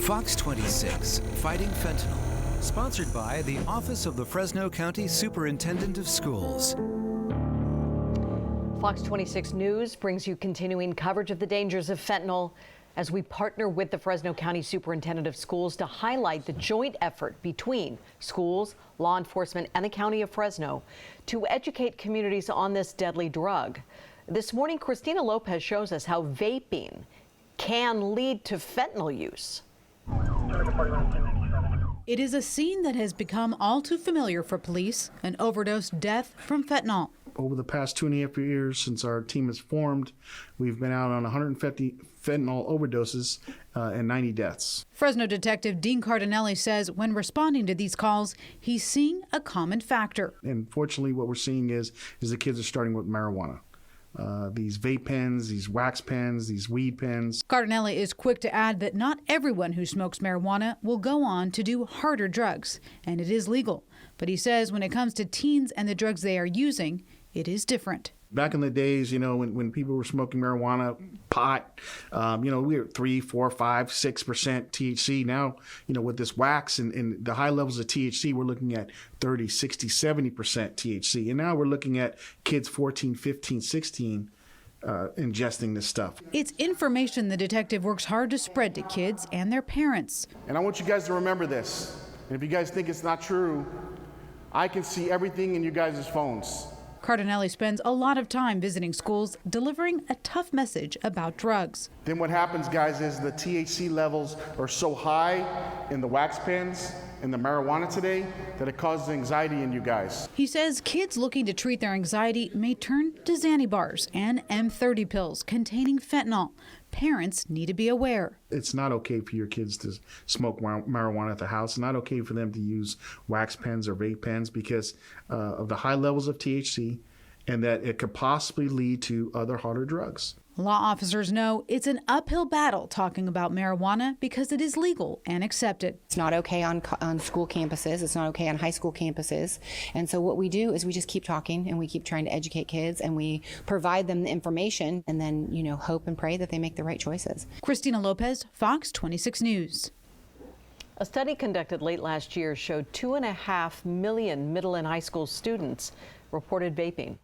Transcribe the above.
Fox 26, Fighting Fentanyl. Sponsored by the Office of the Fresno County Superintendent of Schools. Fox 26 News brings you continuing coverage of the dangers of fentanyl as we partner with the Fresno County Superintendent of Schools to highlight the joint effort between schools, law enforcement, and the County of Fresno to educate communities on this deadly drug. This morning, Christina Lopez shows us how vaping can lead to fentanyl use. It is a scene that has become all too familiar for police, an overdose death from fentanyl. Over the past 2.5 years since our team has formed, we've been out on 150 fentanyl overdoses and 90 deaths. Fresno Detective Dean Cardinelli says when responding to these calls, he's seeing a common factor. And fortunately, what we're seeing is the kids are starting with marijuana. These vape pens, these wax pens, these weed pens. Cardinelli is quick to add that not everyone who smokes marijuana will go on to do harder drugs, and it is legal. But he says when it comes to teens and the drugs they are using, it is different. Back in the days, when people were smoking marijuana, pot, we were 3, 4, 5, 6% THC. Now, with this wax and the high levels of THC, we're looking at 30, 60, 70% THC. And now we're looking at kids 14, 15, 16 ingesting this stuff. It's information the detective works hard to spread to kids and their parents. And I want you guys to remember this. And if you guys think it's not true, I can see everything in you guys' phones. Cardinelli spends a lot of time visiting schools, delivering a tough message about drugs. Then what happens, guys, is the THC levels are so high in the wax pens and the marijuana today that it causes anxiety in you guys. He says kids looking to treat their anxiety may turn to Xanny bars and M30 pills containing fentanyl. Parents need to be aware. It's not okay for your kids to smoke marijuana at the house. It's not okay for them to use wax pens or vape pens because of the high levels of THC and that it could possibly lead to other harder drugs. Law officers know it's an uphill battle talking about marijuana because it is legal and accepted. It's not okay on school campuses. It's not okay on high school campuses. And so what we do is we just keep talking and we keep trying to educate kids and we provide them the information and then, hope and pray that they make the right choices. Christina Lopez, Fox 26 News. A study conducted late last year showed 2.5 million middle and high school students reported vaping.